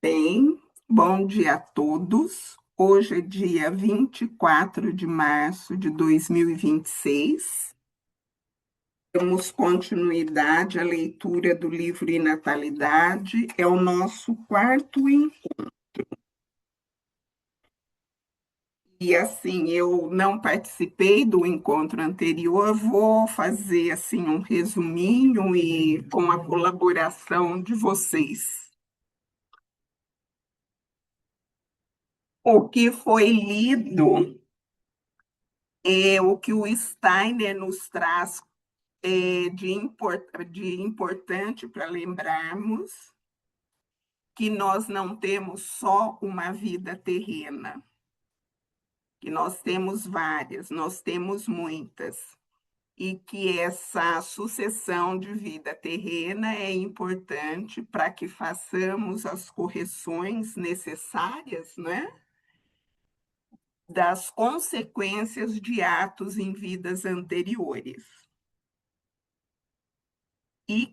Bem, bom dia a todos. Hoje é dia 24 de março de 2026. Damos continuidade à leitura do livro E Natalidade. É o nosso quarto encontro. E assim, eu não participei do encontro anterior, vou fazer assim um resuminho e com a colaboração de vocês. O que foi lido é o que o Steiner nos traz de importante para lembrarmos que nós não temos só uma vida terrena, que nós temos várias, nós temos muitas, e que essa sucessão de vida terrena é importante para que façamos as correções necessárias, né, das consequências de atos em vidas anteriores. E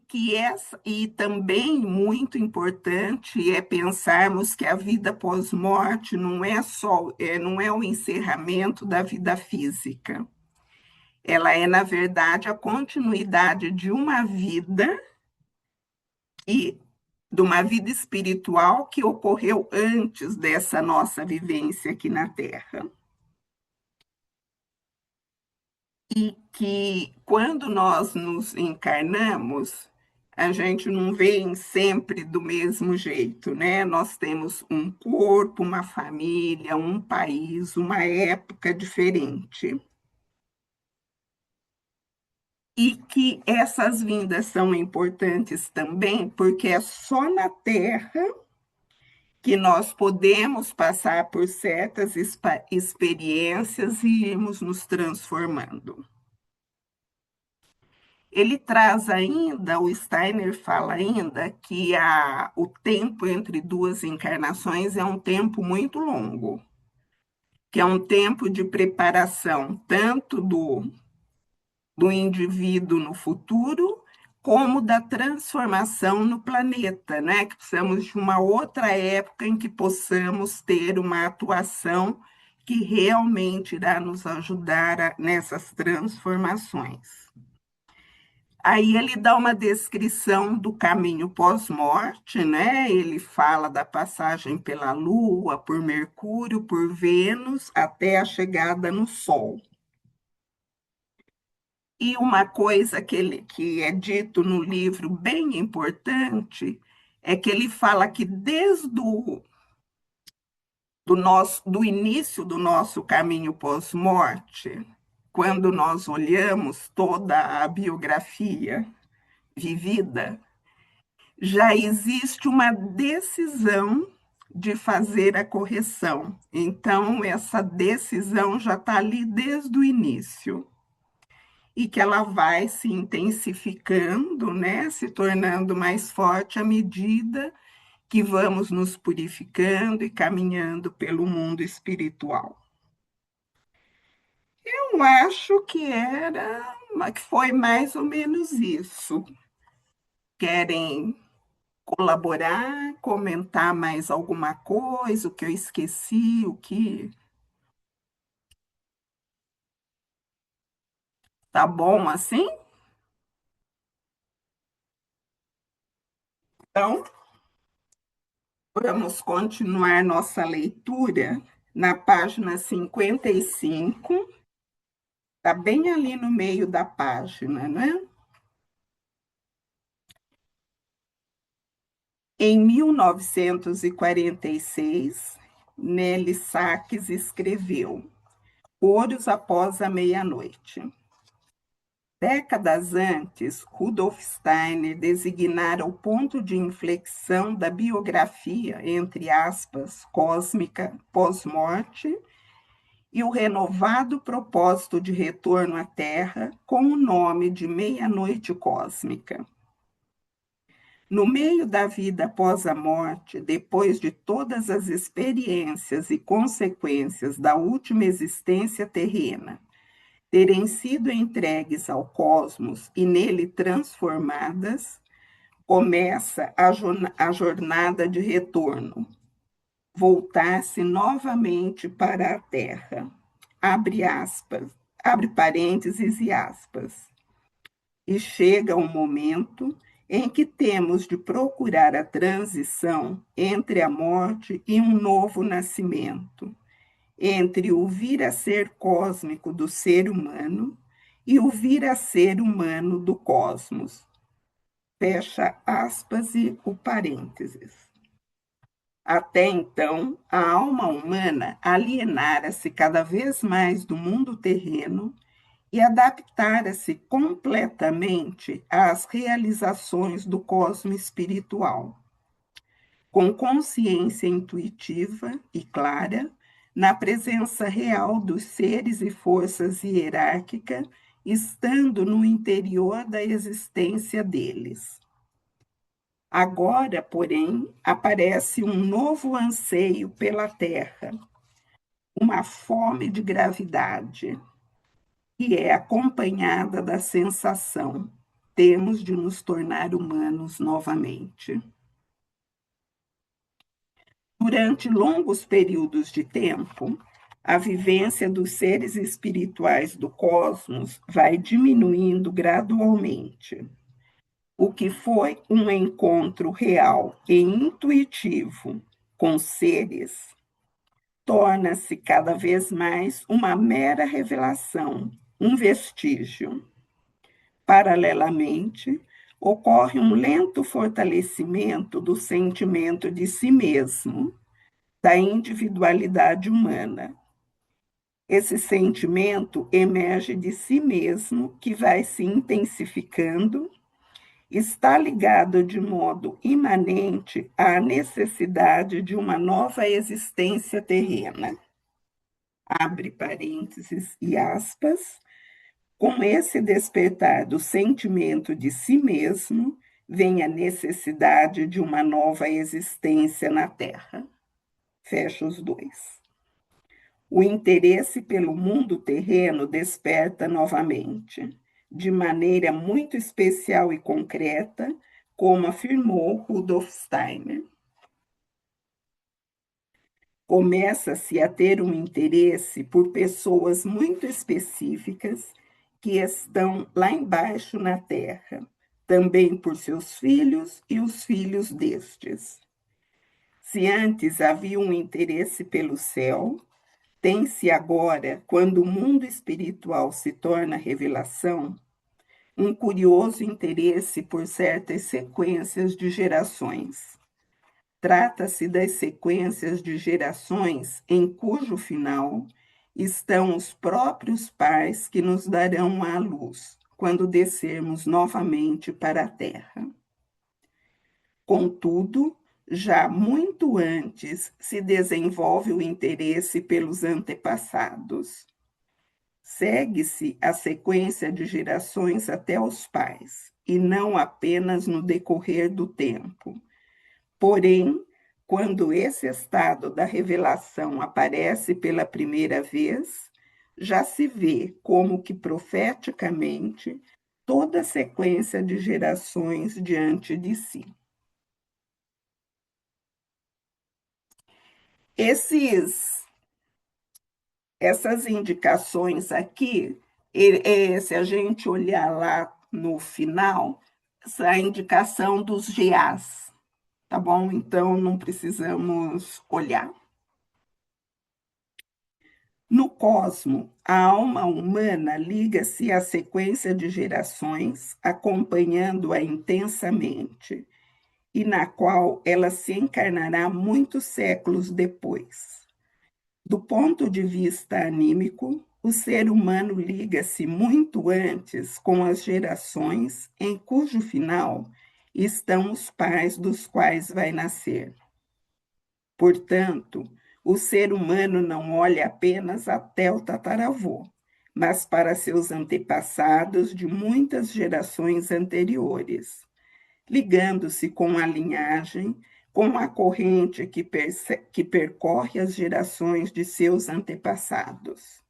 também muito importante é pensarmos que a vida pós-morte não é o encerramento da vida física. Ela é, na verdade, a continuidade e de uma vida espiritual que ocorreu antes dessa nossa vivência aqui na Terra. E que quando nós nos encarnamos, a gente não vem sempre do mesmo jeito, né? Nós temos um corpo, uma família, um país, uma época diferente. E que essas vindas são importantes também, porque é só na Terra que nós podemos passar por certas experiências e irmos nos transformando. Ele traz ainda, o Steiner fala ainda, que o tempo entre duas encarnações é um tempo muito longo, que é um tempo de preparação tanto do indivíduo no futuro, como da transformação no planeta, né? Que precisamos de uma outra época em que possamos ter uma atuação que realmente irá nos ajudar nessas transformações. Aí ele dá uma descrição do caminho pós-morte, né? Ele fala da passagem pela Lua, por Mercúrio, por Vênus, até a chegada no Sol. E uma coisa que é dito no livro bem importante é que ele fala que desde do início do nosso caminho pós-morte, quando nós olhamos toda a biografia vivida, já existe uma decisão de fazer a correção. Então, essa decisão já está ali desde o início. E que ela vai se intensificando, né, se tornando mais forte à medida que vamos nos purificando e caminhando pelo mundo espiritual. Eu acho que foi mais ou menos isso. Querem colaborar, comentar mais alguma coisa, o que eu esqueci, o que tá bom assim? Então, vamos continuar nossa leitura na página 55, está bem ali no meio da página, né? Em 1946, Nelly Sachs escreveu Ouros após a meia-noite. Décadas antes, Rudolf Steiner designara o ponto de inflexão da biografia, entre aspas, cósmica pós-morte, e o renovado propósito de retorno à Terra com o nome de meia-noite cósmica. No meio da vida após a morte, depois de todas as experiências e consequências da última existência terrena, terem sido entregues ao cosmos e nele transformadas, começa a jornada de retorno, voltar-se novamente para a Terra. Abre aspas, abre parênteses e aspas. E chega um momento em que temos de procurar a transição entre a morte e um novo nascimento, entre o vir a ser cósmico do ser humano e o vir a ser humano do cosmos. Fecha aspas e o parênteses. Até então, a alma humana alienara-se cada vez mais do mundo terreno e adaptara-se completamente às realizações do cosmo espiritual, com consciência intuitiva e clara, na presença real dos seres e forças hierárquicas, estando no interior da existência deles. Agora, porém, aparece um novo anseio pela Terra, uma fome de gravidade, que é acompanhada da sensação: temos de nos tornar humanos novamente. Durante longos períodos de tempo, a vivência dos seres espirituais do cosmos vai diminuindo gradualmente. O que foi um encontro real e intuitivo com seres torna-se cada vez mais uma mera revelação, um vestígio. Paralelamente, ocorre um lento fortalecimento do sentimento de si mesmo, da individualidade humana. Esse sentimento emerge de si mesmo, que vai se intensificando, está ligado de modo imanente à necessidade de uma nova existência terrena. Abre parênteses e aspas. Com esse despertar do sentimento de si mesmo, vem a necessidade de uma nova existência na Terra. Fecha os dois. O interesse pelo mundo terreno desperta novamente, de maneira muito especial e concreta, como afirmou Rudolf Steiner. Começa-se a ter um interesse por pessoas muito específicas que estão lá embaixo na Terra, também por seus filhos e os filhos destes. Se antes havia um interesse pelo céu, tem-se agora, quando o mundo espiritual se torna revelação, um curioso interesse por certas sequências de gerações. Trata-se das sequências de gerações em cujo final estão os próprios pais que nos darão à luz quando descermos novamente para a Terra. Contudo, já muito antes se desenvolve o interesse pelos antepassados. Segue-se a sequência de gerações até os pais, e não apenas no decorrer do tempo. Porém, quando esse estado da revelação aparece pela primeira vez, já se vê como que profeticamente toda a sequência de gerações diante de si. Essas indicações aqui, se a gente olhar lá no final, essa é a indicação dos GAs, tá bom? Então, não precisamos olhar. No cosmo, a alma humana liga-se à sequência de gerações, acompanhando-a intensamente, e na qual ela se encarnará muitos séculos depois. Do ponto de vista anímico, o ser humano liga-se muito antes com as gerações em cujo final estão os pais dos quais vai nascer. Portanto, o ser humano não olha apenas até o tataravô, mas para seus antepassados de muitas gerações anteriores, ligando-se com a linhagem, com a corrente que percorre as gerações de seus antepassados.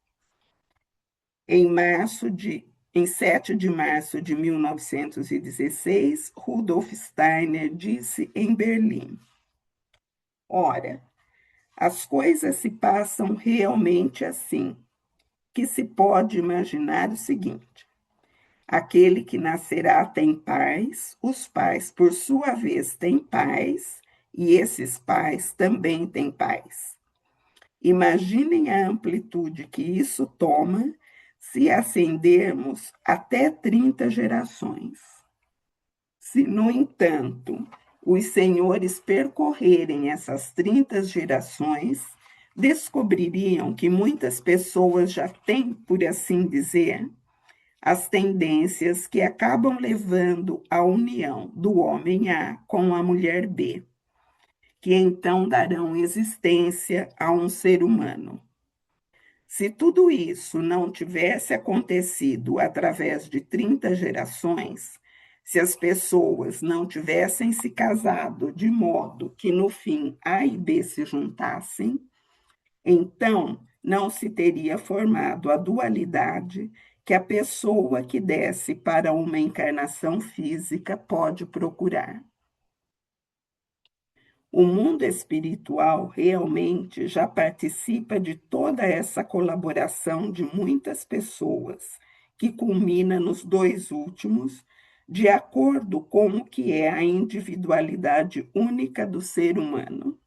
Em março de Em 7 de março de 1916, Rudolf Steiner disse em Berlim: Ora, as coisas se passam realmente assim, que se pode imaginar o seguinte: aquele que nascerá tem pais, os pais, por sua vez, têm pais, e esses pais também têm pais. Imaginem a amplitude que isso toma se acendermos até 30 gerações. Se, no entanto, os senhores percorrerem essas 30 gerações, descobririam que muitas pessoas já têm, por assim dizer, as tendências que acabam levando à união do homem A com a mulher B, que então darão existência a um ser humano. Se tudo isso não tivesse acontecido através de 30 gerações, se as pessoas não tivessem se casado de modo que no fim A e B se juntassem, então não se teria formado a dualidade que a pessoa que desce para uma encarnação física pode procurar. O mundo espiritual realmente já participa de toda essa colaboração de muitas pessoas, que culmina nos dois últimos, de acordo com o que é a individualidade única do ser humano.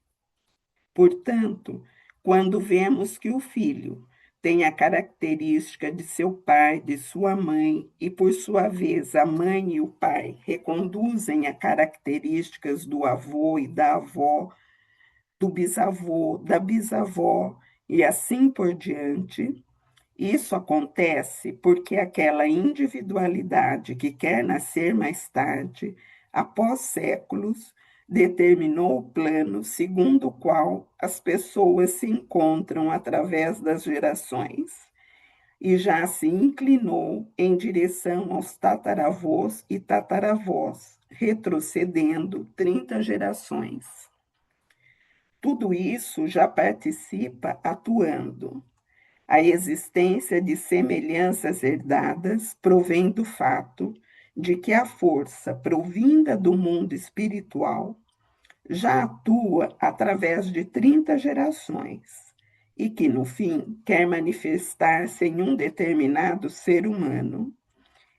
Portanto, quando vemos que o filho tem a característica de seu pai, de sua mãe, e por sua vez a mãe e o pai reconduzem a características do avô e da avó, do bisavô, da bisavó e assim por diante, isso acontece porque aquela individualidade que quer nascer mais tarde, após séculos, determinou o plano segundo o qual as pessoas se encontram através das gerações e já se inclinou em direção aos tataravós e tataravós, retrocedendo 30 gerações. Tudo isso já participa atuando. A existência de semelhanças herdadas provém do fato de que a força provinda do mundo espiritual já atua através de 30 gerações e que, no fim, quer manifestar-se em um determinado ser humano.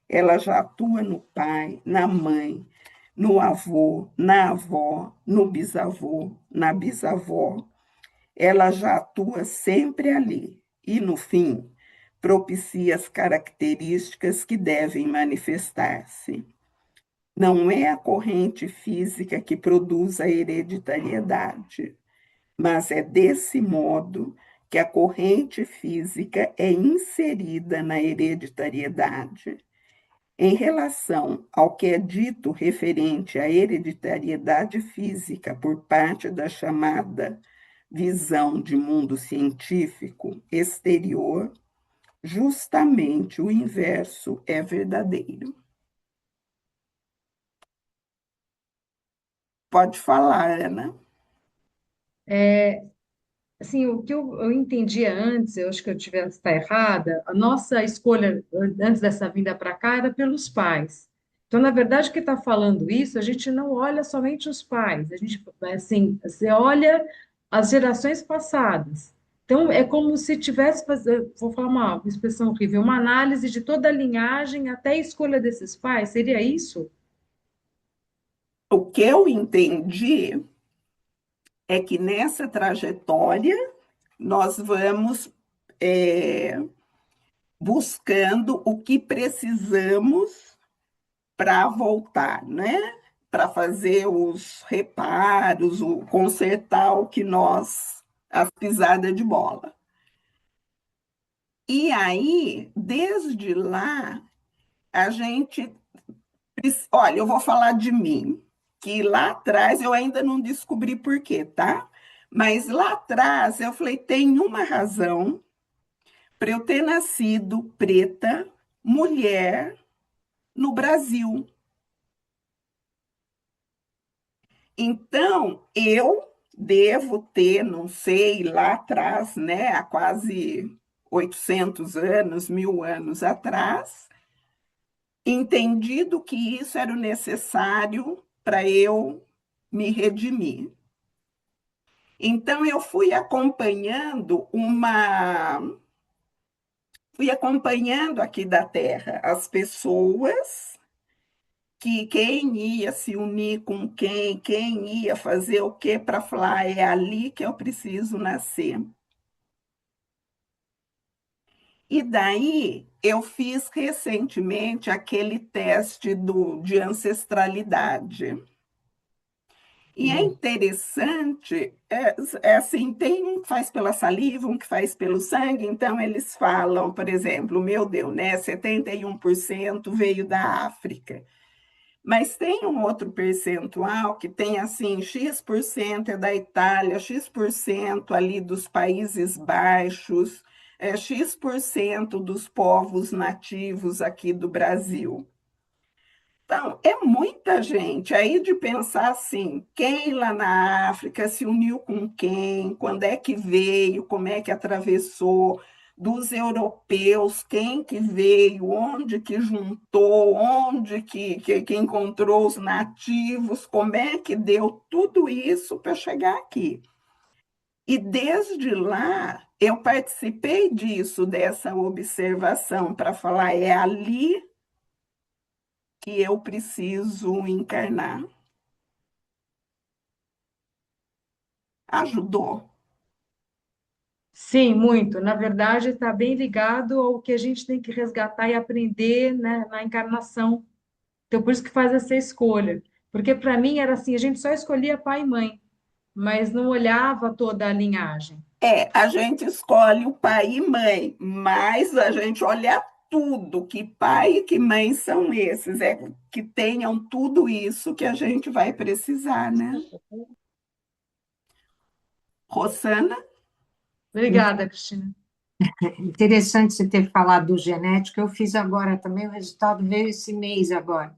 Ela já atua no pai, na mãe, no avô, na avó, no bisavô, na bisavó. Ela já atua sempre ali e, no fim, propicia as características que devem manifestar-se. Não é a corrente física que produz a hereditariedade, mas é desse modo que a corrente física é inserida na hereditariedade. Em relação ao que é dito referente à hereditariedade física por parte da chamada visão de mundo científico exterior, justamente o inverso é verdadeiro. Pode falar, Ana. Assim, o que eu entendia antes, eu acho que eu tivesse estar errada, a nossa escolha antes dessa vinda para cá era pelos pais. Então, na verdade, o que está falando isso, a gente não olha somente os pais, a gente, assim, você olha as gerações passadas. Então, é como se tivesse, vou falar uma expressão horrível, uma análise de toda a linhagem até a escolha desses pais, seria isso? O que eu entendi é que nessa trajetória nós vamos é, buscando o que precisamos para voltar, né? Para fazer os reparos, o consertar o que nós, as pisadas de bola. E aí, desde lá, a gente. Olha, eu vou falar de mim, que lá atrás eu ainda não descobri por quê, tá? Mas lá atrás eu falei: tem uma razão para eu ter nascido preta, mulher, no Brasil. Então, eu devo ter, não sei, lá atrás, né, há quase 800 anos, 1000 anos atrás, entendido que isso era o necessário para eu me redimir. Então eu fui acompanhando aqui da Terra as pessoas que quem ia se unir com quem ia fazer o que para falar é ali que eu preciso nascer. E daí eu fiz recentemente aquele teste de ancestralidade. E é Hum. interessante, é assim, tem um que faz pela saliva, um que faz pelo sangue, então eles falam, por exemplo, meu Deus, né, 71% veio da África. Mas tem um outro percentual que tem assim, X% é da Itália, X% ali dos Países Baixos, X% dos povos nativos aqui do Brasil. Então, é muita gente. Aí de pensar assim, quem lá na África se uniu com quem, quando é que veio, como é que atravessou, dos europeus, quem que veio, onde que juntou, onde que encontrou os nativos, como é que deu tudo isso para chegar aqui. E desde lá, eu participei disso, dessa observação, para falar, é ali que eu preciso encarnar. Ajudou. Sim, muito. Na verdade, está bem ligado ao que a gente tem que resgatar e aprender, né, na encarnação. Então, por isso que faz essa escolha. Porque para mim era assim, a gente só escolhia pai e mãe, mas não olhava toda a linhagem. A gente escolhe o pai e mãe, mas a gente olha tudo, que pai e que mãe são esses, que tenham tudo isso que a gente vai precisar, né? Rosana? Obrigada, Cristina. Interessante você ter falado do genético. Eu fiz agora também, o resultado veio esse mês agora.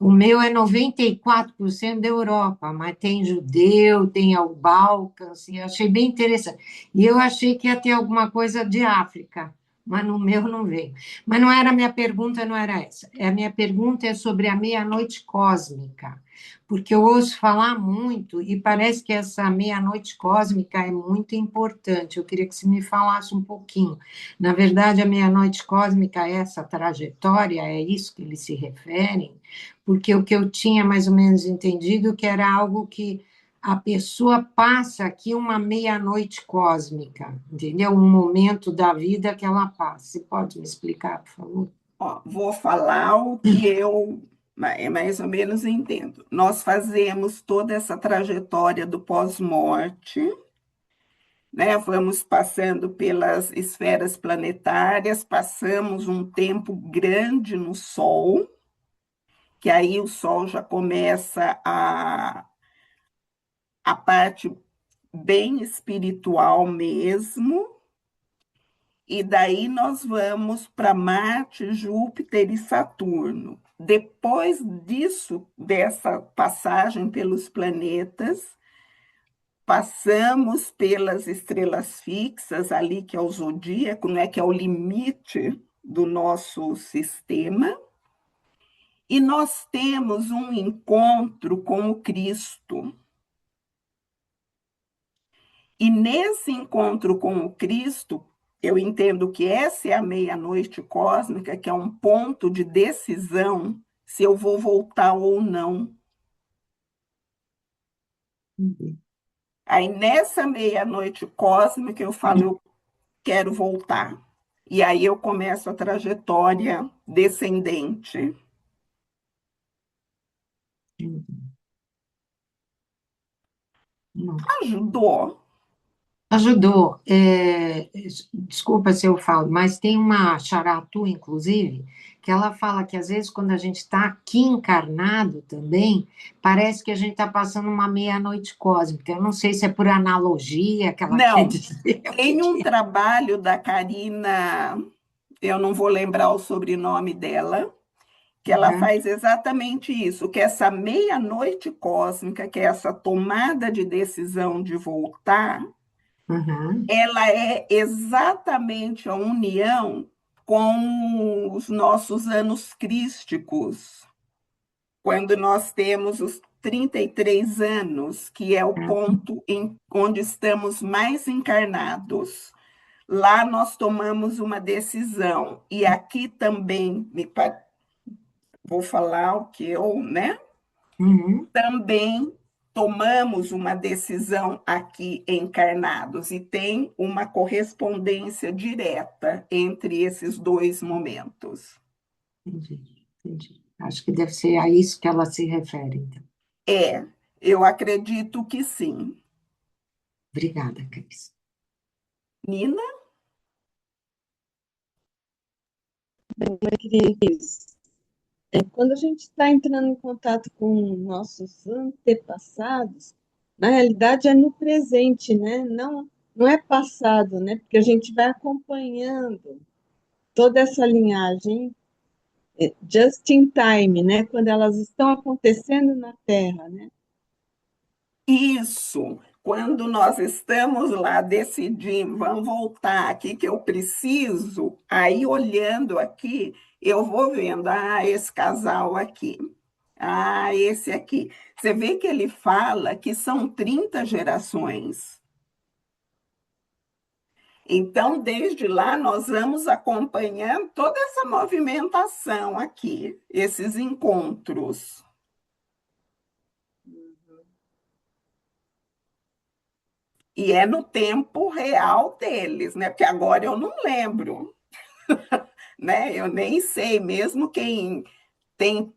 O meu é 94% da Europa, mas tem judeu, tem o Balcãs, e eu achei bem interessante. E eu achei que ia ter alguma coisa de África, mas no meu não veio. Mas não era a minha pergunta, não era essa. A minha pergunta é sobre a meia-noite cósmica, porque eu ouço falar muito e parece que essa meia-noite cósmica é muito importante. Eu queria que você me falasse um pouquinho. Na verdade, a meia-noite cósmica é essa trajetória, é isso que eles se referem? Porque o que eu tinha mais ou menos entendido que era algo que a pessoa passa aqui uma meia-noite cósmica, entendeu? Um momento da vida que ela passa. Você pode me explicar, por favor? Ó, vou falar o que eu mais ou menos entendo. Nós fazemos toda essa trajetória do pós-morte, né? Vamos passando pelas esferas planetárias, passamos um tempo grande no Sol, que aí o Sol já começa a parte bem espiritual mesmo, e daí nós vamos para Marte, Júpiter e Saturno. Depois disso, dessa passagem pelos planetas, passamos pelas estrelas fixas, ali que é o zodíaco, né, que é o limite do nosso sistema, e nós temos um encontro com o Cristo. E nesse encontro com o Cristo, eu entendo que essa é a meia-noite cósmica, que é um ponto de decisão se eu vou voltar ou não. Aí nessa meia-noite cósmica eu falo, eu quero voltar. E aí eu começo a trajetória descendente. Ajudou. Ajudou. Desculpa se eu falo, mas tem uma charatu, inclusive, que ela fala que às vezes quando a gente está aqui encarnado também, parece que a gente está passando uma meia-noite cósmica. Eu não sei se é por analogia que ela quer Não, dizer. O que tem um que é? trabalho da Karina, eu não vou lembrar o sobrenome dela, que ela Uhum, faz exatamente isso, que essa meia-noite cósmica, que é essa tomada de decisão de voltar, uhum, ela é exatamente a união com os nossos anos crísticos, quando nós temos os 33 anos, que é o ponto onde estamos mais encarnados. Lá nós tomamos uma decisão, e aqui também, vou falar o que eu, né? Uhum. Também tomamos uma decisão aqui encarnados, e tem uma correspondência direta entre esses dois momentos. Entendi, entendi. Acho que deve ser a isso que ela se refere, então. É, eu acredito que sim. Obrigada, Cris. Nina? Cris, quando a gente está entrando em contato com nossos antepassados, na realidade é no presente, né? Não é passado, né? Porque a gente vai acompanhando toda essa linhagem just in time, né? Quando elas estão acontecendo na Terra, né? Isso. Quando nós estamos lá decidindo, vamos voltar aqui que eu preciso, aí olhando aqui, eu vou vendo, esse casal aqui, esse aqui. Você vê que ele fala que são 30 gerações. Então, desde lá, nós vamos acompanhando toda essa movimentação aqui, esses encontros. E é no tempo real deles, né? Porque agora eu não lembro, né? Eu nem sei, mesmo quem tem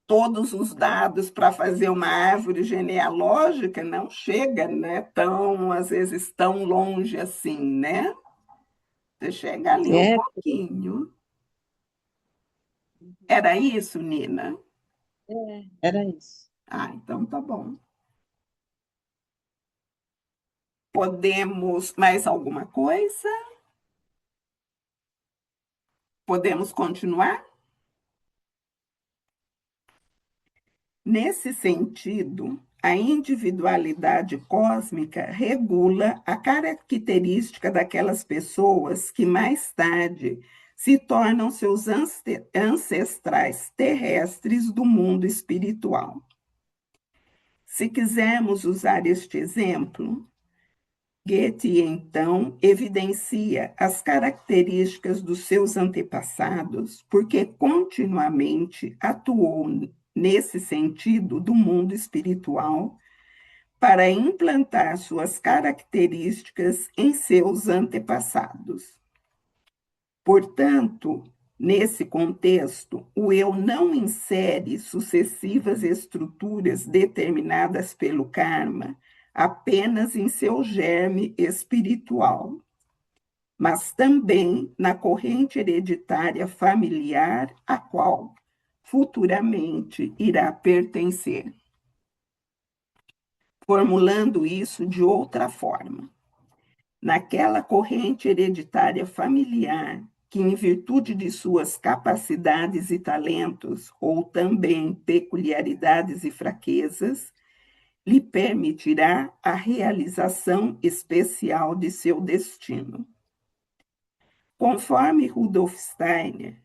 todos os dados para fazer uma árvore genealógica, não chega, né? Tão, às vezes, tão longe assim, né? Você chega ali um É, pouquinho. Era isso, Nina? era isso. Então tá bom. Podemos mais alguma coisa? Podemos continuar? Nesse sentido, a individualidade cósmica regula a característica daquelas pessoas que mais tarde se tornam seus ancestrais terrestres do mundo espiritual. Se quisermos usar este exemplo, Goethe, então, evidencia as características dos seus antepassados, porque continuamente atuou nesse sentido do mundo espiritual para implantar suas características em seus antepassados. Portanto, nesse contexto, o eu não insere sucessivas estruturas determinadas pelo karma apenas em seu germe espiritual, mas também na corrente hereditária familiar a qual futuramente irá pertencer. Formulando isso de outra forma, naquela corrente hereditária familiar que, em virtude de suas capacidades e talentos, ou também peculiaridades e fraquezas, lhe permitirá a realização especial de seu destino. Conforme Rudolf Steiner,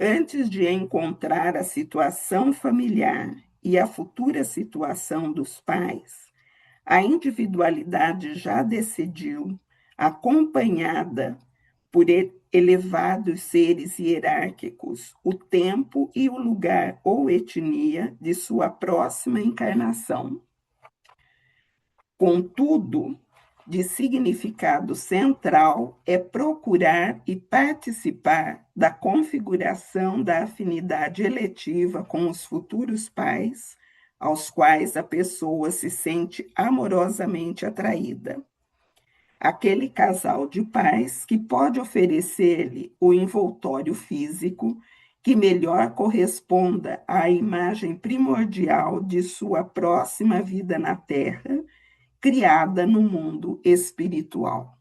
antes de encontrar a situação familiar e a futura situação dos pais, a individualidade já decidiu, acompanhada por elevados seres hierárquicos, o tempo e o lugar ou etnia de sua próxima encarnação. Contudo, de significado central é procurar e participar da configuração da afinidade eletiva com os futuros pais, aos quais a pessoa se sente amorosamente atraída. Aquele casal de pais que pode oferecer-lhe o envoltório físico que melhor corresponda à imagem primordial de sua próxima vida na Terra, criada no mundo espiritual.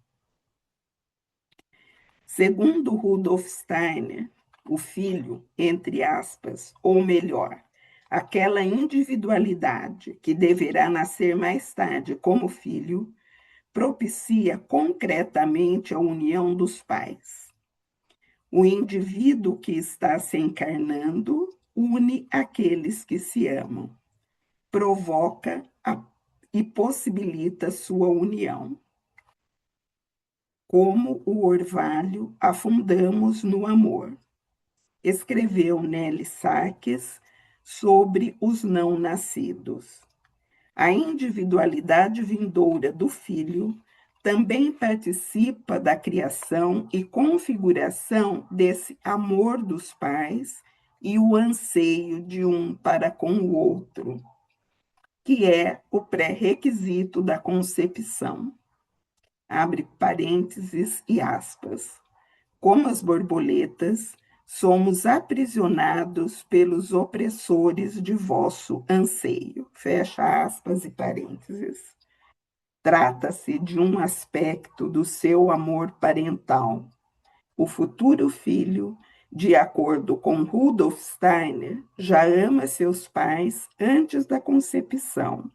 Segundo Rudolf Steiner, o filho, entre aspas, ou melhor, aquela individualidade que deverá nascer mais tarde como filho, propicia concretamente a união dos pais. O indivíduo que está se encarnando une aqueles que se amam, provoca e possibilita sua união. Como o orvalho, afundamos no amor. Escreveu Nelly Sachs sobre os não nascidos. A individualidade vindoura do filho também participa da criação e configuração desse amor dos pais e o anseio de um para com o outro, que é o pré-requisito da concepção. Abre parênteses e aspas. Como as borboletas, somos aprisionados pelos opressores de vosso anseio. Fecha aspas e parênteses. Trata-se de um aspecto do seu amor parental. O futuro filho, de acordo com Rudolf Steiner, já ama seus pais antes da concepção.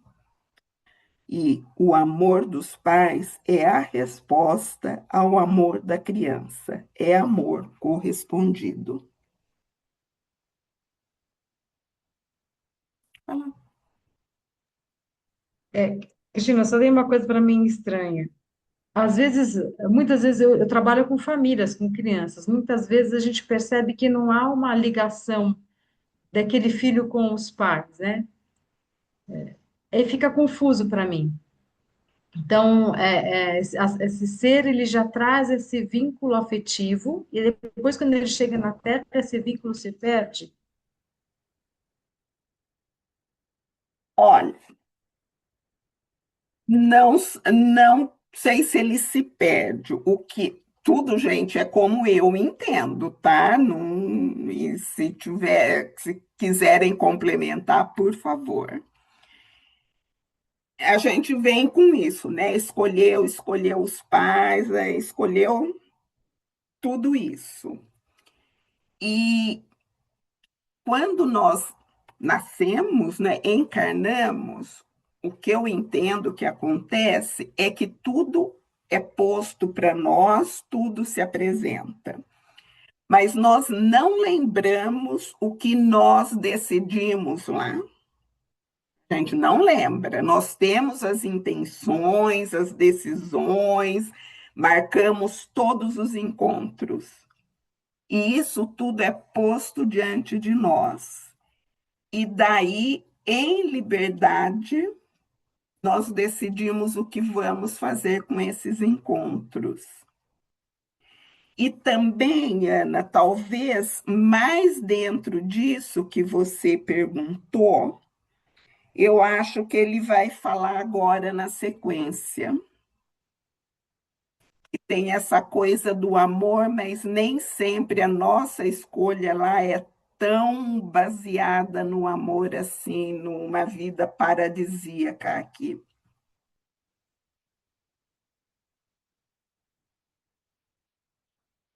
E o amor dos pais é a resposta ao amor da criança, é amor correspondido. Fala. Cristina, só tem uma coisa para mim estranha. Às vezes, muitas vezes eu trabalho com famílias, com crianças. Muitas vezes a gente percebe que não há uma ligação daquele filho com os pais, né? Aí fica confuso para mim. Então, esse ser, ele já traz esse vínculo afetivo, e depois, quando ele chega na Terra, esse vínculo se perde. Olha, não, não sei se ele se perde. O que tudo, gente, é como eu entendo, tá? Não, e se quiserem complementar, por favor. A gente vem com isso, né? Escolheu os pais, né? Escolheu tudo isso. E quando nós nascemos, né, encarnamos, o que eu entendo que acontece é que tudo é posto para nós, tudo se apresenta. Mas nós não lembramos o que nós decidimos lá. A gente não lembra. Nós temos as intenções, as decisões, marcamos todos os encontros. E isso tudo é posto diante de nós. E daí, em liberdade, nós decidimos o que vamos fazer com esses encontros. E também, Ana, talvez mais dentro disso que você perguntou, eu acho que ele vai falar agora na sequência. E tem essa coisa do amor, mas nem sempre a nossa escolha lá é tão baseada no amor assim, numa vida paradisíaca aqui.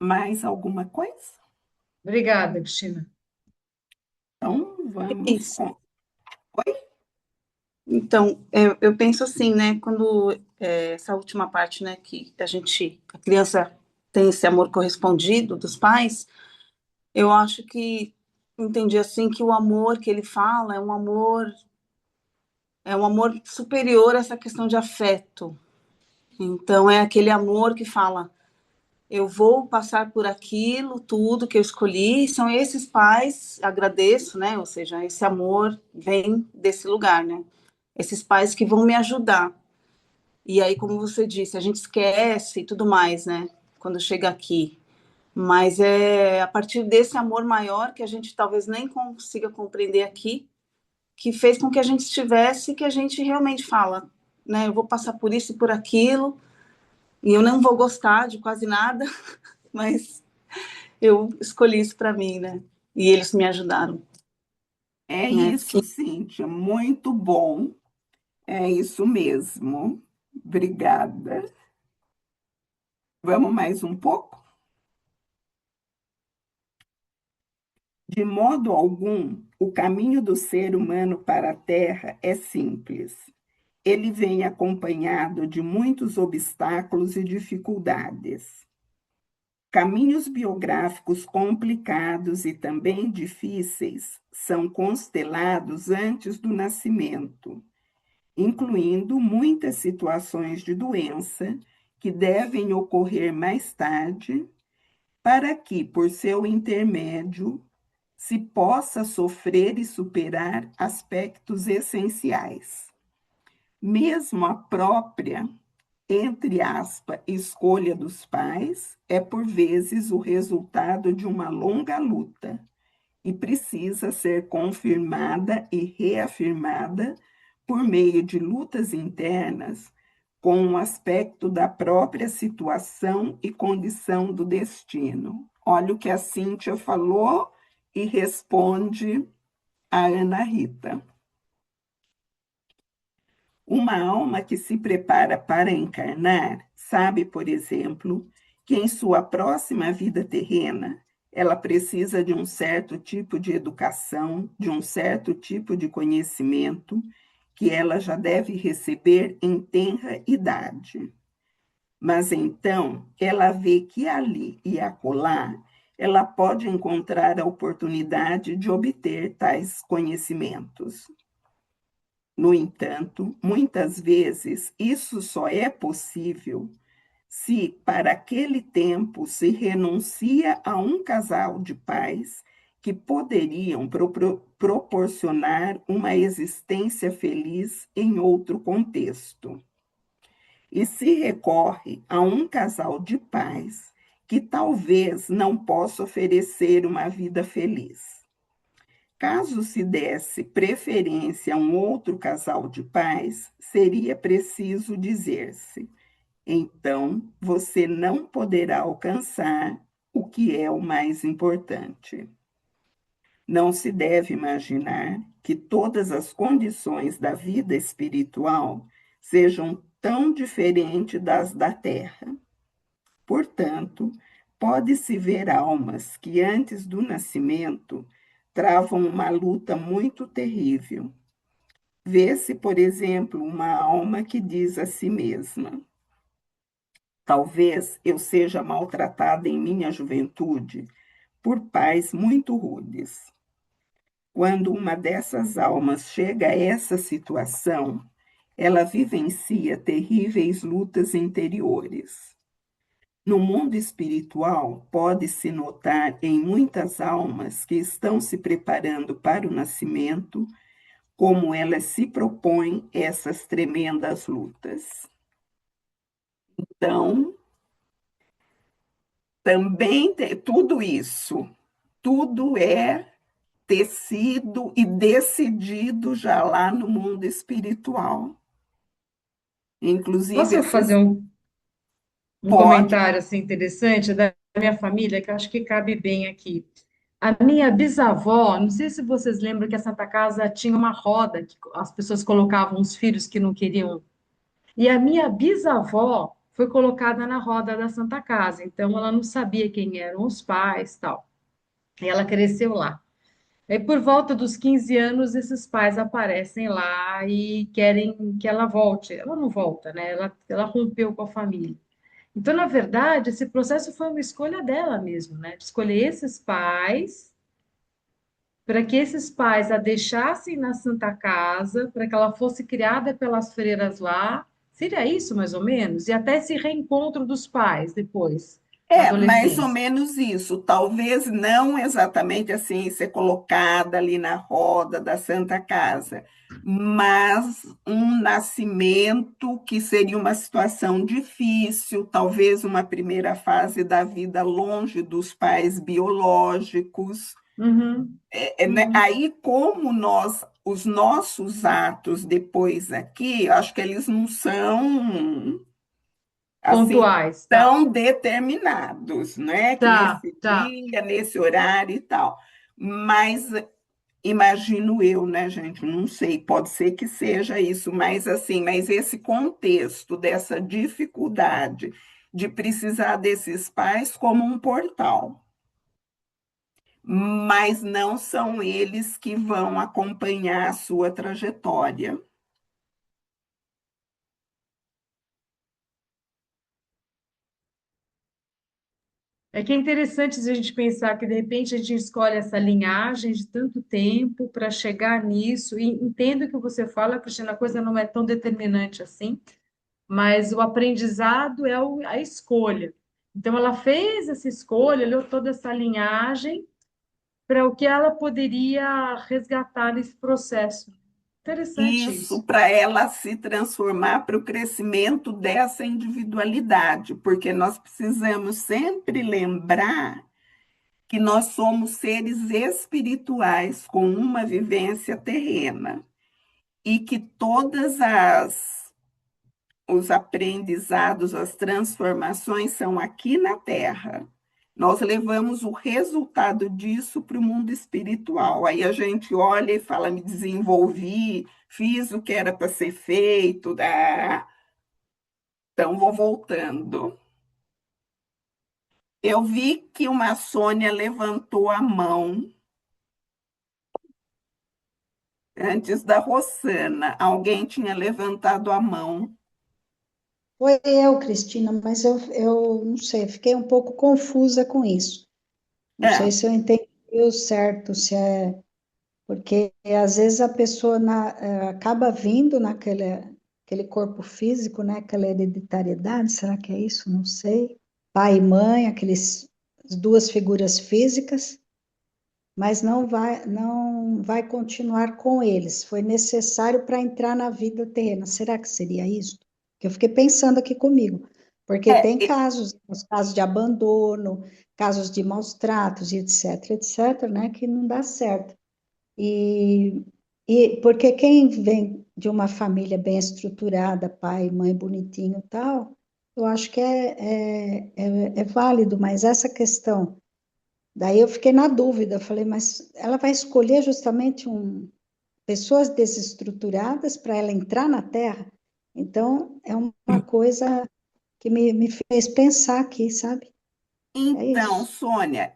Mais alguma coisa? Obrigada, Cristina. Então, vamos Isso. com. Oi? Então, eu penso assim, né, quando essa última parte, né, que a criança tem esse amor correspondido dos pais, eu acho que entendi assim que o amor que ele fala é um amor superior a essa questão de afeto. Então, é aquele amor que fala, eu vou passar por aquilo, tudo que eu escolhi, e são esses pais, agradeço, né, ou seja, esse amor vem desse lugar, né, esses pais que vão me ajudar. E aí, como você disse, a gente esquece e tudo mais, né? Quando chega aqui. Mas é a partir desse amor maior que a gente talvez nem consiga compreender aqui, que fez com que a gente estivesse, que a gente realmente fala, né? Eu vou passar por isso e por aquilo, e eu não vou gostar de quase nada, mas eu escolhi isso para mim, né? E eles me ajudaram, É né? isso, Cíntia, muito bom. É isso mesmo. Obrigada. Vamos mais um pouco? De modo algum, o caminho do ser humano para a Terra é simples. Ele vem acompanhado de muitos obstáculos e dificuldades. Caminhos biográficos complicados e também difíceis são constelados antes do nascimento, incluindo muitas situações de doença que devem ocorrer mais tarde, para que, por seu intermédio, se possa sofrer e superar aspectos essenciais. Mesmo a própria, entre aspas, escolha dos pais é, por vezes, o resultado de uma longa luta e precisa ser confirmada e reafirmada por meio de lutas internas com o aspecto da própria situação e condição do destino. Olha o que a Cíntia falou e responde a Ana Rita. Uma alma que se prepara para encarnar sabe, por exemplo, que em sua próxima vida terrena ela precisa de um certo tipo de educação, de um certo tipo de conhecimento que ela já deve receber em tenra idade. Mas então ela vê que ali e acolá ela pode encontrar a oportunidade de obter tais conhecimentos. No entanto, muitas vezes isso só é possível se, para aquele tempo, se renuncia a um casal de pais que poderiam proporcionar uma existência feliz em outro contexto. E se recorre a um casal de pais que talvez não possa oferecer uma vida feliz. Caso se desse preferência a um outro casal de pais, seria preciso dizer-se: então você não poderá alcançar o que é o mais importante. Não se deve imaginar que todas as condições da vida espiritual sejam tão diferentes das da Terra. Portanto, pode-se ver almas que antes do nascimento travam uma luta muito terrível. Vê-se, por exemplo, uma alma que diz a si mesma: talvez eu seja maltratada em minha juventude por pais muito rudes. Quando uma dessas almas chega a essa situação, ela vivencia terríveis lutas interiores. No mundo espiritual, pode-se notar em muitas almas que estão se preparando para o nascimento, como elas se propõem essas tremendas lutas. Então, também tudo isso, tudo é tecido e decidido já lá no mundo espiritual. Inclusive, Posso fazer esses um pode. comentário assim interessante da minha família, que eu acho que cabe bem aqui? A minha bisavó, não sei se vocês lembram que a Santa Casa tinha uma roda que as pessoas colocavam os filhos que não queriam. E a minha bisavó foi colocada na roda da Santa Casa, então ela não sabia quem eram os pais, tal. E ela cresceu lá. Aí, por volta dos 15 anos, esses pais aparecem lá e querem que ela volte. Ela não volta, né? Ela rompeu com a família. Então, na verdade, esse processo foi uma escolha dela mesmo, né? De escolher esses pais, para que esses pais a deixassem na Santa Casa, para que ela fosse criada pelas freiras lá. Seria isso, mais ou menos? E até esse reencontro dos pais depois, na É, mais ou adolescência. menos isso. Talvez não exatamente assim, ser colocada ali na roda da Santa Casa, mas um nascimento que seria uma situação difícil, talvez uma primeira fase da vida longe dos pais biológicos. Uhum, Né? uhum. Aí, como os nossos atos depois aqui, eu acho que eles não são assim Pontuais, tá. tão determinados, né? Que Tá, nesse tá. dia, nesse horário e tal. Mas imagino eu, né, gente? Não sei, pode ser que seja isso, mas assim, mas esse contexto dessa dificuldade de precisar desses pais como um portal. Mas não são eles que vão acompanhar a sua trajetória. É que é interessante a gente pensar que, de repente, a gente escolhe essa linhagem de tanto tempo para chegar nisso, e entendo o que você fala, Cristina, a coisa não é tão determinante assim, mas o aprendizado é a escolha. Então, ela fez essa escolha, leu toda essa linhagem para o que ela poderia resgatar nesse processo. Interessante Isso isso. para ela se transformar para o crescimento dessa individualidade, porque nós precisamos sempre lembrar que nós somos seres espirituais com uma vivência terrena e que todas as os aprendizados, as transformações são aqui na Terra. Nós levamos o resultado disso para o mundo espiritual. Aí a gente olha e fala: me desenvolvi, fiz o que era para ser feito, então vou voltando. Eu vi que uma Sônia levantou a mão antes da Rossana. Alguém tinha levantado a mão. Foi eu, Cristina, mas eu não sei, fiquei um pouco confusa com isso. Não sei É, se eu entendi o certo, se é. Porque às vezes a pessoa acaba vindo aquele corpo físico, né? Aquela hereditariedade, será que é isso? Não sei. Pai e mãe, as duas figuras físicas, mas não vai continuar com eles. Foi necessário para entrar na vida terrena. Será que seria isso? Que eu fiquei pensando aqui comigo, porque tem é, casos, os casos de abandono, casos de maus tratos e etc, né, que não dá certo. E, e porque quem vem de uma família bem estruturada, pai, mãe bonitinho e tal, eu acho que é válido, mas essa questão. Daí eu fiquei na dúvida, falei, mas ela vai escolher justamente pessoas desestruturadas para ela entrar na Terra? Então, é uma coisa que me fez pensar aqui, sabe? É então, isso. Sônia,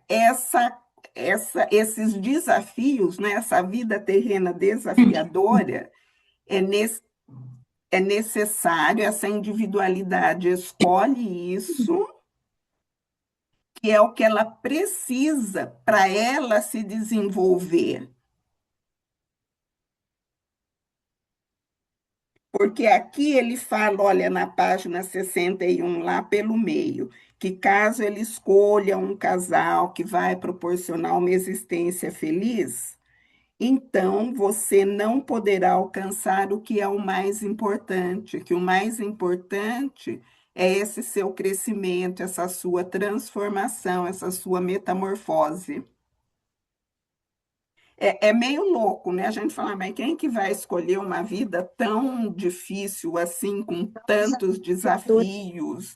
esses desafios, né, essa vida terrena desafiadora, é, nes- é necessário, essa individualidade escolhe isso, que é o que ela precisa para ela se desenvolver. Porque aqui ele fala, olha, na página 61 lá pelo meio, que caso ele escolha um casal que vai proporcionar uma existência feliz, então você não poderá alcançar o que é o mais importante, que o mais importante é esse seu crescimento, essa sua transformação, essa sua metamorfose. É meio louco, né? A gente fala, mas quem que vai escolher uma vida tão difícil assim, com tantos desafios,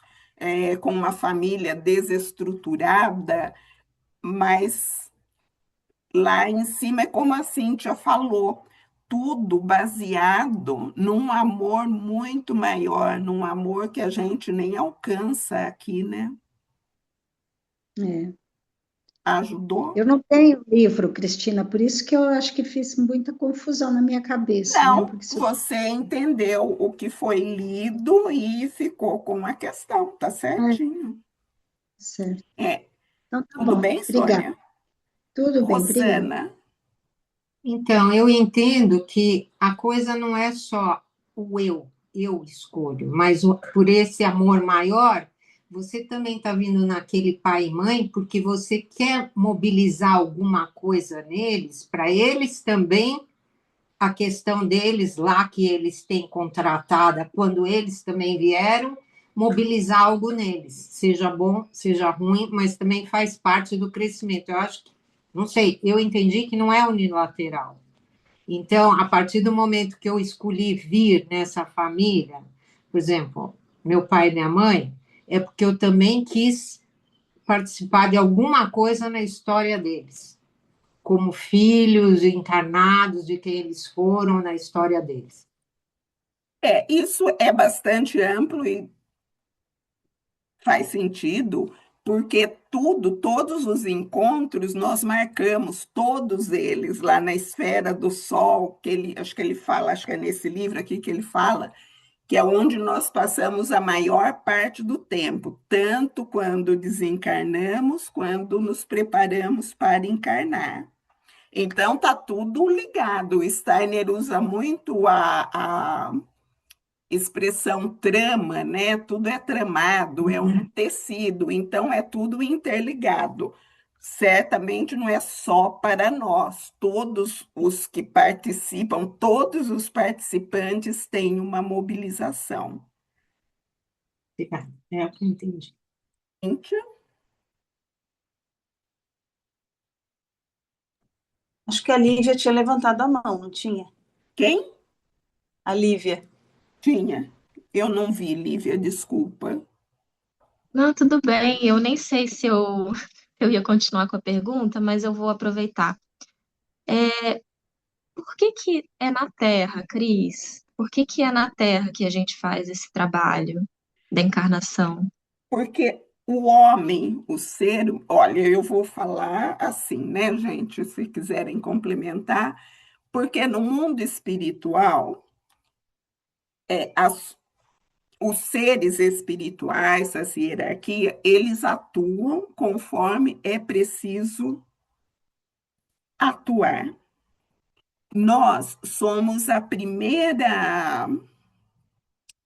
com uma família desestruturada, mas lá em cima é como a Cíntia falou, tudo baseado num amor muito maior, num amor que a gente nem alcança aqui, né? É. Ajudou? Eu não tenho livro, Cristina, por isso que eu acho que fiz muita confusão na minha cabeça, né? Não, Porque se eu você entendeu o que foi lido e ficou com a questão, tá é, certinho. certo. É, Então tá tudo bom. bem, Obrigada. Sônia? Tudo bem, obrigada. Rosana, Então, eu entendo que a coisa não é só o eu escolho, mas por esse amor maior, você também está vindo naquele pai e mãe porque você quer mobilizar alguma coisa neles, para eles também, a questão deles lá que eles têm contratada, quando eles também vieram, mobilizar algo neles, seja bom, seja ruim, mas também faz parte do crescimento. Eu acho que, não sei, eu entendi que não é unilateral. Então, a partir do momento que eu escolhi vir nessa família, por exemplo, meu pai e minha mãe, é porque eu também quis participar de alguma coisa na história deles, como filhos encarnados de quem eles foram na história deles. isso é bastante amplo e faz sentido, porque todos os encontros nós marcamos, todos eles lá na esfera do sol, acho que ele fala, acho que é nesse livro aqui que ele fala, que é onde nós passamos a maior parte do tempo, tanto quando desencarnamos, quando nos preparamos para encarnar. Então, está tudo ligado. O Steiner usa muito a expressão trama, né? Tudo é tramado, é um tecido, então é tudo interligado. Certamente não é só para nós, todos os que participam, todos os participantes têm uma mobilização. É o que eu entendi. Cíntia, Acho que a Lívia tinha levantado a mão, não tinha? quem A Lívia. tinha? Eu não vi, Lívia, desculpa. Não, tudo bem. Eu nem sei se eu, eu ia continuar com a pergunta, mas eu vou aproveitar. Por que que é na Terra, Cris? Por que que é na Terra que a gente faz esse trabalho da encarnação? Porque o homem, o ser, olha, eu vou falar assim, né, gente, se quiserem complementar, porque no mundo espiritual, as, os seres espirituais, essa hierarquia, eles atuam conforme é preciso atuar. Nós somos a primeira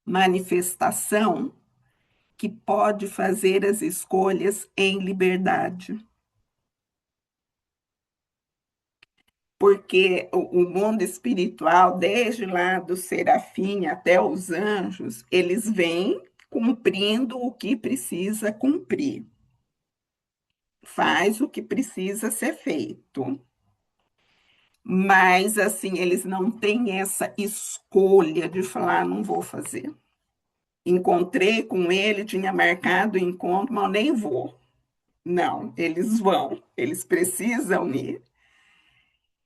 manifestação que pode fazer as escolhas em liberdade. Porque o mundo espiritual, desde lá do serafim até os anjos, eles vêm cumprindo o que precisa cumprir, faz o que precisa ser feito. Mas, assim, eles não têm essa escolha de falar, não vou fazer. Encontrei com ele, tinha marcado o encontro, mas nem vou. Não, eles vão, eles precisam ir.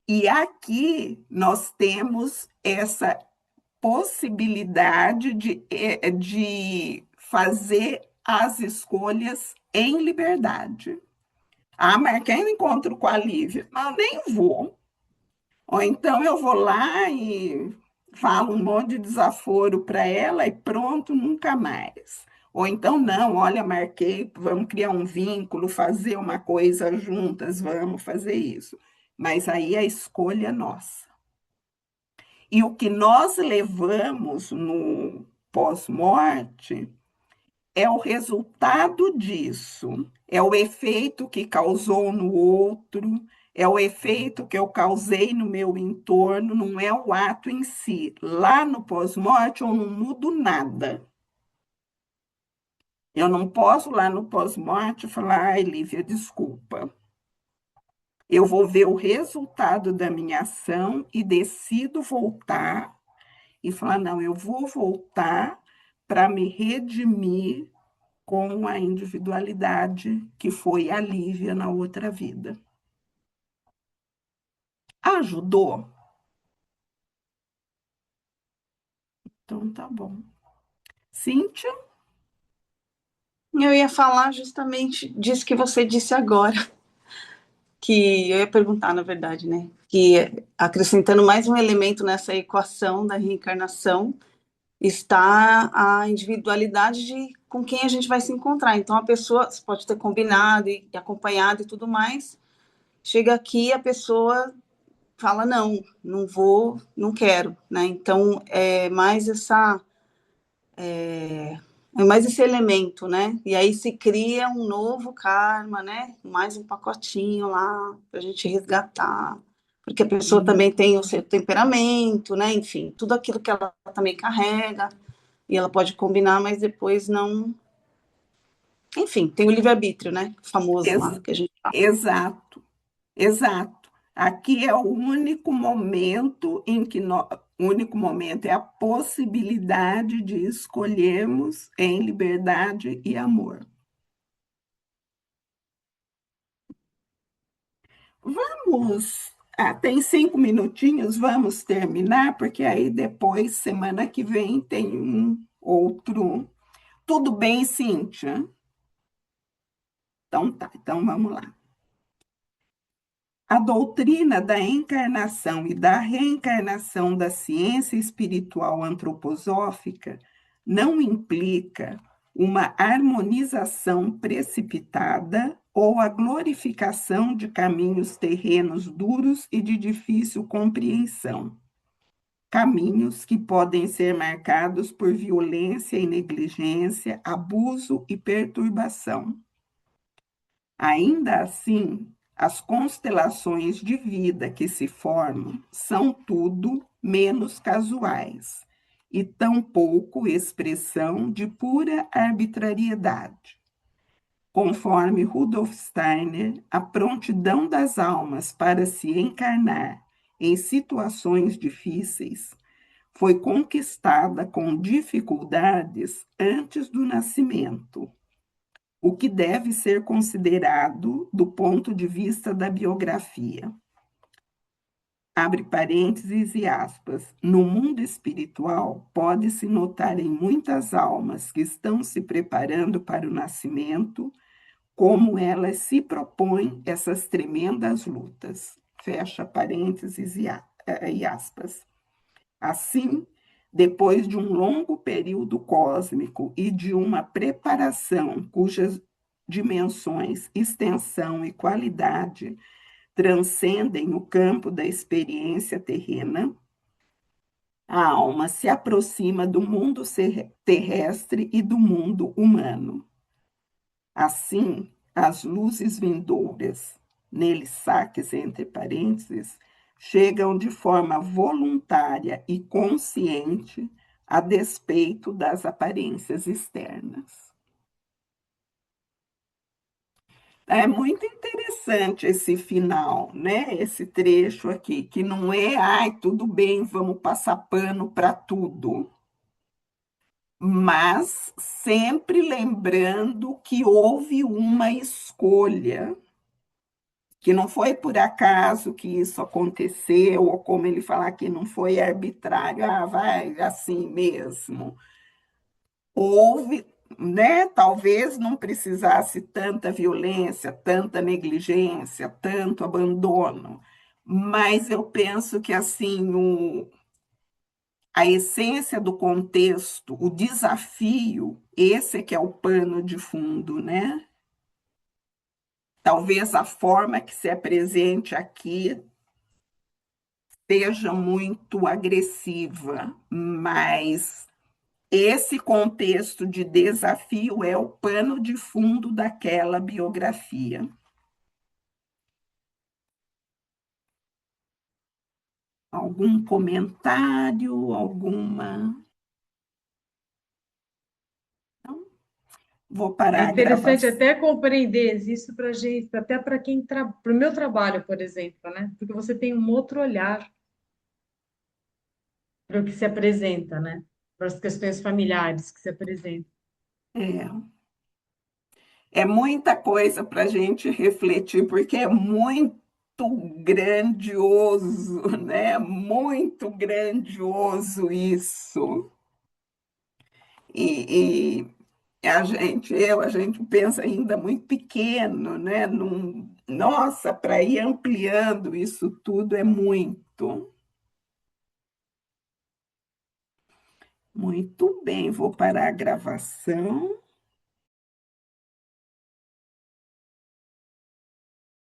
E aqui nós temos essa possibilidade de fazer as escolhas em liberdade. Ah, marquei um encontro com a Lívia, mas eu nem vou. Ou então eu vou lá e falo um monte de desaforo para ela e pronto, nunca mais. Ou então, não, olha, marquei, vamos criar um vínculo, fazer uma coisa juntas, vamos fazer isso. Mas aí a escolha é nossa. E o que nós levamos no pós-morte é o resultado disso, é o efeito que causou no outro, é o efeito que eu causei no meu entorno, não é o ato em si. Lá no pós-morte eu não mudo nada. Eu não posso lá no pós-morte falar, ai, Lívia, desculpa. Eu vou ver o resultado da minha ação e decido voltar e falar: não, eu vou voltar para me redimir com a individualidade que foi a Lívia na outra vida. Ajudou? Então tá bom. Cíntia? Eu ia falar justamente disso que você disse agora, que eu ia perguntar, na verdade, né? Que acrescentando mais um elemento nessa equação da reencarnação, está a individualidade de com quem a gente vai se encontrar. Então, a pessoa pode ter combinado e acompanhado e tudo mais, chega aqui, a pessoa fala, não, não vou, não quero, né? Então, é mais esse elemento, né? E aí se cria um novo karma, né? Mais um pacotinho lá para a gente resgatar, porque a pessoa também tem o seu temperamento, né? Enfim, tudo aquilo que ela também carrega, e ela pode combinar, mas depois não. Enfim, tem o livre-arbítrio, né? O famoso lá Ex- que a gente fala. exato, exato. Aqui é o único momento em que nós, o único momento é a possibilidade de escolhermos em liberdade e amor. Vamos, tem 5 minutinhos, vamos terminar, porque aí depois, semana que vem, tem um outro. Tudo bem, Cíntia? Então tá, então vamos lá. A doutrina da encarnação e da reencarnação da ciência espiritual antroposófica não implica uma harmonização precipitada ou a glorificação de caminhos terrenos duros e de difícil compreensão, caminhos que podem ser marcados por violência e negligência, abuso e perturbação. Ainda assim, as constelações de vida que se formam são tudo menos casuais e tampouco expressão de pura arbitrariedade. Conforme Rudolf Steiner, a prontidão das almas para se encarnar em situações difíceis foi conquistada com dificuldades antes do nascimento, o que deve ser considerado do ponto de vista da biografia. Abre parênteses e aspas. No mundo espiritual, pode-se notar em muitas almas que estão se preparando para o nascimento, como elas se propõem essas tremendas lutas. Fecha parênteses e aspas. Assim, depois de um longo período cósmico e de uma preparação cujas dimensões, extensão e qualidade transcendem o campo da experiência terrena, a alma se aproxima do mundo terrestre e do mundo humano. Assim, as luzes vindouras, neles saques entre parênteses, chegam de forma voluntária e consciente a despeito das aparências externas. É muito interessante esse final, né? Esse trecho aqui, que não é, ai, tudo bem, vamos passar pano para tudo, mas sempre lembrando que houve uma escolha, que não foi por acaso que isso aconteceu, ou como ele falar que não foi arbitrário, ah, vai assim mesmo. Houve, né? Talvez não precisasse tanta violência, tanta negligência, tanto abandono, mas eu penso que assim a essência do contexto, o desafio, esse é que é o pano de fundo, né? Talvez a forma que se apresente aqui seja muito agressiva, mas esse contexto de desafio é o pano de fundo daquela biografia. Algum comentário, alguma... Não? Vou É parar a interessante gravação. até compreender isso para gente, até para quem para o meu trabalho, por exemplo, né? Porque você tem um outro olhar para o que se apresenta, né? Para as questões familiares que se apresentam. É, é muita coisa para a gente refletir, porque é muito grandioso, né? Muito grandioso isso. A gente pensa ainda muito pequeno, né? Nossa, para ir ampliando isso tudo é muito. Muito bem, vou parar a gravação.